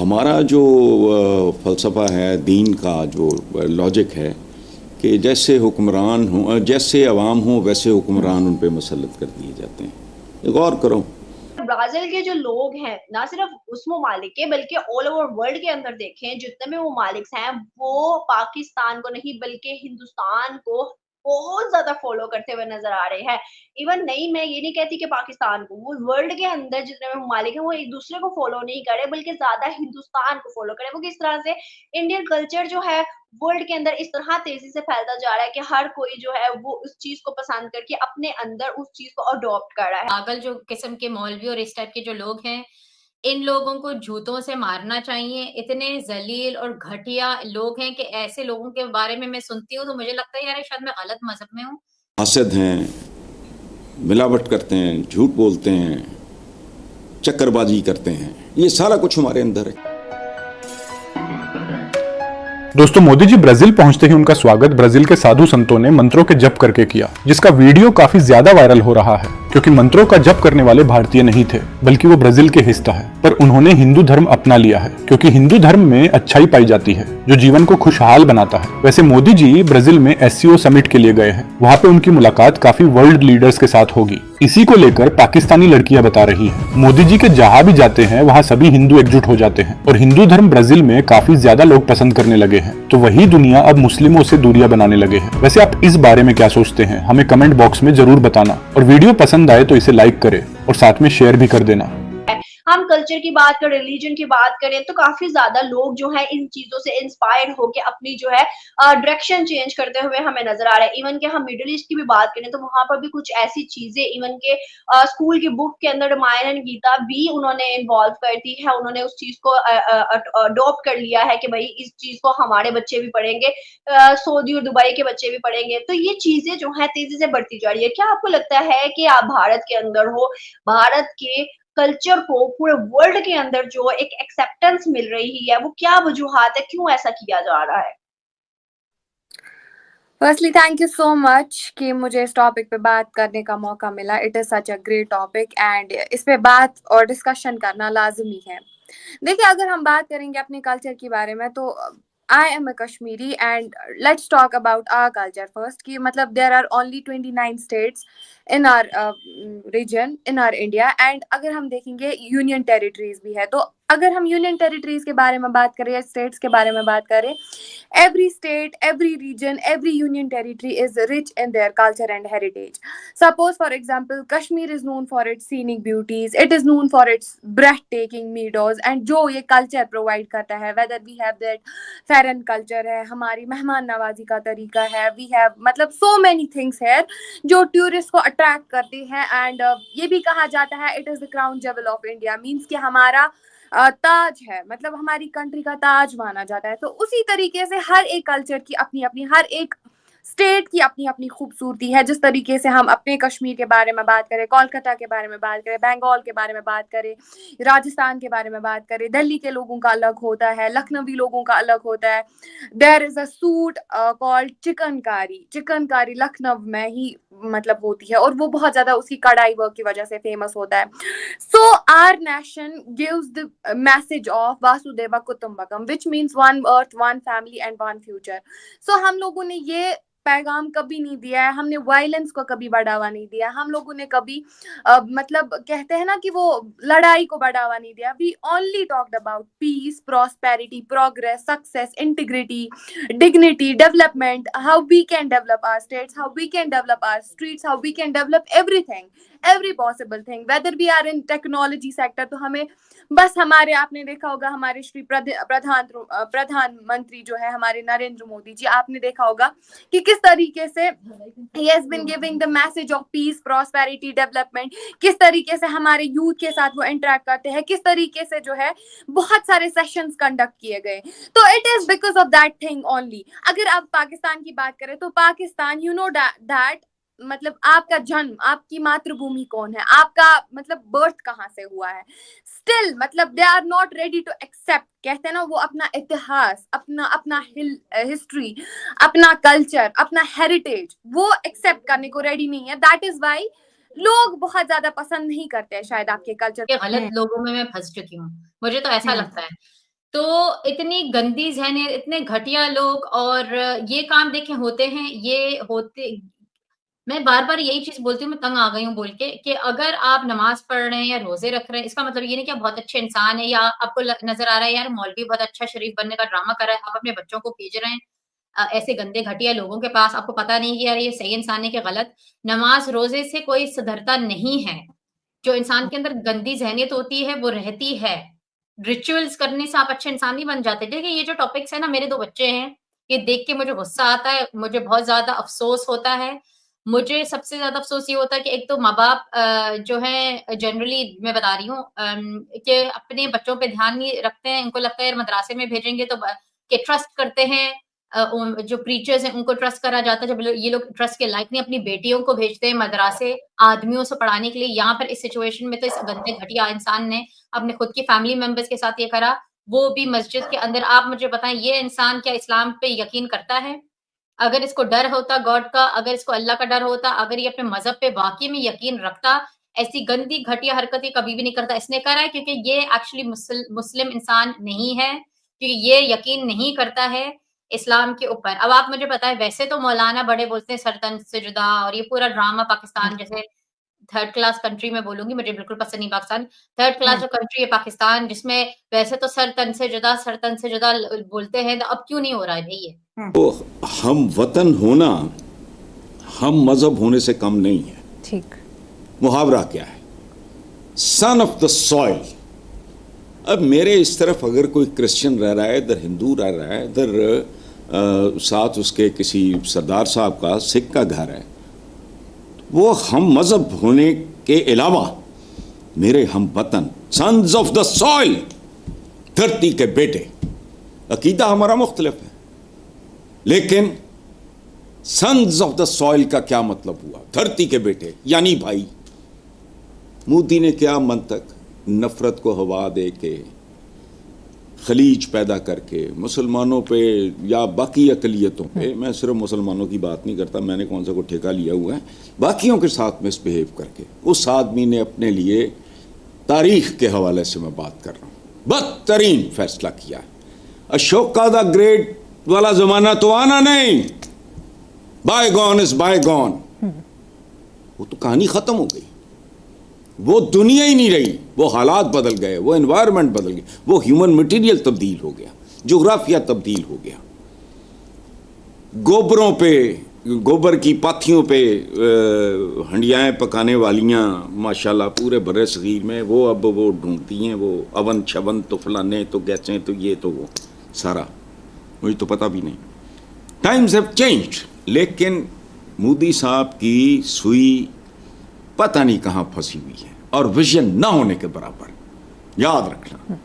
हमारा जो फ़लसफ़ा है, दीन का जो लॉजिक है कि जैसे हुक्मरान हों, जैसे अवाम हों वैसे हुक्मरान उन पे मुसल्लत कर दिए जाते हैं। गौर करो। ब्राज़ील के जो लोग हैं, ना सिर्फ़ उस ममालिक के बल्कि ऑल ओवर वर्ल्ड के अंदर देखें जितने भी ममालिक्स हैं, वो पाकिस्तान को नहीं बल्कि हिंदुस्तान को बहुत ज़्यादा फ़ॉलो करते हुए नज़र आ रहे हैं। इवन नहीं, मैं ये नहीं कहती कि पाकिस्तान को, वो वर्ल्ड के अंदर जितने भी ममालिक हैं, वो एक-दूसरे को फ़ॉलो नहीं कर रहे बल्कि ज़्यादा हिंदुस्तान को फ़ॉलो कर रहे हैं। वो किस तरह से इंडियन कल्चर जो है वर्ल्ड के अंदर इस तरह तेज़ी से फैलता जा रहा है कि हर कोई जो है वो उस चीज़ को पसंद करके अपने अंदर उस चीज़ को अडॉप्ट कर रहा है। पागल जो किस्म के मौलवी और इस टाइप के जो लोग हैं, इन लोगों को जूतों से मारना चाहिए। इतने ज़लील और घटिया लोग हैं कि ऐसे लोगों के बारे में मैं सुनती हूँ तो मुझे लगता है यार शायद मैं गलत मज़हब में हूँ। हासद हैं, मिलावट करते हैं, झूठ बोलते हैं, चक्करबाजी करते हैं, ये सारा कुछ हमारे अंदर है। दोस्तों, मोदी जी ब्राजील पहुंचते ही उनका स्वागत ब्राजील के साधु संतों ने मंत्रों के जप करके किया, जिसका वीडियो काफी ज्यादा वायरल हो रहा है क्योंकि मंत्रों का जप करने वाले भारतीय नहीं थे बल्कि वो ब्राजील के हिस्सा है। पर उन्होंने हिंदू धर्म अपना लिया है क्योंकि हिंदू धर्म में अच्छाई पाई जाती है जो जीवन को खुशहाल बनाता है। वैसे मोदी जी ब्राजील में एससीओ समिट के लिए गए हैं। वहाँ पे उनकी मुलाकात काफी वर्ल्ड लीडर्स के साथ होगी। इसी को लेकर पाकिस्तानी लड़कियां बता रही हैं, मोदी जी के जहां भी जाते हैं वहां सभी हिंदू एकजुट हो जाते हैं और हिंदू धर्म ब्राजील में काफी ज्यादा लोग पसंद करने लगे हैं। तो वही दुनिया अब मुस्लिमों से दूरियां बनाने लगे हैं। वैसे आप इस बारे में क्या सोचते हैं, हमें कमेंट बॉक्स में जरूर बताना और वीडियो पसंद आए तो इसे लाइक करें और साथ में शेयर भी कर देना। हम कल्चर की बात करें, रिलीजन की बात करें तो काफ़ी ज़्यादा लोग जो हैं इन चीज़ों से इंस्पायर्ड होके अपनी जो है डायरेक्शन चेंज करते हुए हमें नज़र आ रहा है। इवन कि हम मिडल ईस्ट की भी बात करें तो वहाँ पर भी कुछ ऐसी चीज़ें इवन के स्कूल की बुक के अंदर रामायण गीता भी उन्होंने इन्वॉल्व कर दी है। उन्होंने उस चीज़ को अडॉप्ट कर लिया है कि भई इस चीज़ को हमारे बच्चे भी पढ़ेंगे, सऊदी और दुबई के बच्चे भी पढ़ेंगे। तो ये चीज़ें जो हैं तेज़ी से बढ़ती जा रही है। क्या आपको लगता है कि आप भारत के अंदर हो, भारत के कल्चर को पूरे वर्ल्ड के अंदर जो एक एक्सेप्टेंस मिल रही है, वो क्या वजूहात है, क्यों ऐसा किया जा रहा है? Firstly thank you so much कि मुझे इस टॉपिक पे बात करने का मौका मिला। It is such a great topic and इस पे बात और डिस्कशन करना लाजमी है। देखिए, अगर हम बात करेंगे अपने कल्चर के बारे में तो I am a Kashmiri and let's talk about our culture first कि मतलब there are only 29 states in our region in our India and अगर हम देखेंगे यूनियन टेरिटरीज भी है। तो अगर हम यूनियन टेरिटरीज के बारे में बात करें या स्टेट्स के बारे में बात करें, every state, every region, every union territory is rich in their culture and heritage. Suppose, for example, Kashmir is known for its scenic beauties, it is known for its breathtaking meadows, and जो ये culture provide करता है, whether we have that Farren culture है, हमारी मेहमान नवाजी का तरीका है, we have मतलब so many things here जो tourist को attract करती हैं and ये भी कहा जाता है it is the crown jewel of India, means कि हमारा ताज है, मतलब हमारी कंट्री का ताज माना जाता है। तो उसी तरीके से हर एक कल्चर की अपनी अपनी, हर एक स्टेट की अपनी अपनी खूबसूरती है। जिस तरीके से हम अपने कश्मीर के बारे में बात करें, कोलकाता के बारे में बात करें, बंगाल के बारे में बात करें, राजस्थान के बारे में बात करें, दिल्ली के लोगों का अलग होता है, लखनवी लोगों का अलग होता है। There is a suit called chikankari. Chikankari Lucknow में ही मतलब होती है और वो बहुत ज्यादा उसकी कढ़ाई वर्क की वजह से फेमस होता है। So our nation gives the message of Vasudeva Kutumbakam, which means one earth, one family and one future. So हम लोगों ने ये पैगाम कभी नहीं दिया है, हमने वायलेंस को कभी बढ़ावा नहीं दिया, हम लोगों ने कभी मतलब कहते हैं ना कि वो लड़ाई को बढ़ावा नहीं दिया। We only talked about peace, prosperity, progress, success, integrity, dignity, development, how we can develop our states, how we can develop our streets, how we can develop everything, every possible thing, whether we are in technology sector। तो हमें बस हमारे, आपने देखा होगा हमारे श्री प्रधानमंत्री जो है हमारे नरेंद्र मोदी जी, आपने देखा होगा कि किस तरीके से he has been giving the message of peace, prosperity, development, किस तरीके से हमारे यूथ के साथ वो इंटरेक्ट करते हैं, किस तरीके से जो है बहुत सारे सेशंस कंडक्ट किए गए। तो it is because of that thing only. अगर आप पाकिस्तान की बात करें तो पाकिस्तान, यू नो दैट मतलब आपका जन्म, आपकी मातृभूमि कौन है, आपका मतलब बर्थ कहाँ से हुआ है, स्टिल मतलब they are not ready to accept. कहते हैं ना, वो अपना इतिहास, अपना अपना हिस्ट्री, अपना कल्चर, अपना हेरिटेज वो एक्सेप्ट करने को रेडी नहीं है। दैट इज वाई लोग बहुत ज्यादा पसंद नहीं करते हैं शायद आपके कल्चर के गलत लोगों में मैं फंस चुकी हूँ, मुझे तो ऐसा लगता है। तो इतनी गंदी ज़हनियत, इतने घटिया लोग, और ये काम देखें होते हैं, ये होते मैं बार-बार यही चीज़ बोलती हूँ, मैं तंग आ गई हूँ बोल के कि अगर आप नमाज़ पढ़ रहे हैं या रोज़े रख रहे हैं, इसका मतलब ये नहीं कि आप बहुत अच्छे इंसान हैं, या आपको ल नज़र आ रहा है यार मौलवी बहुत अच्छा शरीफ बनने का ड्रामा कर रहा है, आप अपने बच्चों को भेज रहे हैं ऐसे गंदे घटिया लोगों के पास, आपको पता नहीं कि यार ये सही इंसान है कि गलत। नमाज़ रोज़े से कोई सुधरता नहीं है। जो इंसान के अंदर गंदी ज़हनियत होती है, वो रहती है। रिचुअल्स करने से आप अच्छे इंसान नहीं बन जाते। देखिए, ये जो टॉपिक्स हैं ना, मेरे 2 बच्चे हैं, ये देख के मुझे गुस्सा आता है, मुझे बहुत ज़्यादा अफ़सोस होता है। मुझे सबसे ज़्यादा अफ़सोस ये होता है कि एक तो माँ-बाप जो हैं जनरली मैं बता रही हूँ कि अपने बच्चों पे ध्यान नहीं रखते हैं। उनको लगता है यार मदरसे में भेजेंगे तो के ट्रस्ट करते हैं जो प्रीचर्स हैं उनको ट्रस्ट करा जाता है। जब ये लोग ट्रस्ट के लायक नहीं, अपनी बेटियों को भेजते हैं मदरसे आदमियों से पढ़ाने के लिए। यहाँ पर इस सिचुएशन में तो इस गंदे घटिया इंसान ने अपने खुद की फैमिली मेंबर्स के साथ ये करा, वो भी मस्जिद के अंदर। आप मुझे बताएँ ये इंसान क्या इस्लाम पे यकीन करता है? अगर इसको डर होता गॉड का, अगर इसको अल्लाह का डर होता, अगर ये अपने मज़हब पे वाक़ई में यकीन रखता, ऐसी गंदी घटिया हरकत ये कभी भी नहीं करता। इसने करा है क्योंकि ये एक्चुअली मुस्लिम इंसान नहीं है, क्योंकि ये यकीन नहीं करता है इस्लाम के ऊपर। अब आप मुझे बताएँ, वैसे तो मौलाना बड़े बोलते हैं सर तन सिजदा, और ये पूरा ड्रामा पाकिस्तान जैसे थर्ड क्लास कंट्री में बोलूँगी, मुझे बिल्कुल पसंद नहीं पाकिस्तान। थर्ड क्लास जो कंट्री है पाकिस्तान, जिसमें वैसे तो सर तन से जुदा बोलते हैं, तो अब क्यों नहीं हो रहा है भई ये? तो हम वतन होना हम मजहब होने से कम नहीं है। ठीक। मुहावरा क्या है? Son of the soil. अब मेरे इस तरफ अगर कोई क्रिश्चियन रह रहा है, इधर हिंदू रह रहा है, इधर साथ उसके किसी सरदार साहब का सिख का घर है, वो हम मजहब होने के अलावा मेरे हम वतन, सन्स ऑफ द सॉइल, धरती के बेटे। अकीदा हमारा मुख्तलिफ है, लेकिन सन्स ऑफ द सॉइल का क्या मतलब हुआ? धरती के बेटे यानी भाई। मोदी ने क्या मंतक, नफरत को हवा दे के, खलीज पैदा करके मुसलमानों पे या बाकी अकलियतों पे, मैं सिर्फ मुसलमानों की बात नहीं करता, मैंने कौन सा को ठेका लिया हुआ है, बाकियों के साथ मिसबिहेव करके उस आदमी ने अपने लिए तारीख के हवाले से मैं बात कर रहा हूँ, बदतरीन फैसला किया है। अशोका द ग्रेट वाला जमाना तो आना नहीं, बायगॉन इज बायगॉन। वो तो कहानी खत्म हो गई, वो दुनिया ही नहीं रही, वो हालात बदल गए, वो एनवायरनमेंट बदल गया, वो ह्यूमन मटेरियल तब्दील हो गया, जोग्राफिया तब्दील हो गया। गोबरों पे, गोबर की पाथियों पे हंडियाएँ पकाने वालियाँ माशाल्लाह पूरे बर्रे सगीर में वो अब वो ढूंढती हैं, वो अवन शवन तो फलाने तो गैसें तो ये तो वो सारा, मुझे तो पता भी नहीं। टाइम्स हैव चेंज्ड, लेकिन मोदी साहब की सुई पता नहीं कहाँ फंसी हुई है, और विजन ना होने के बराबर, याद रखना।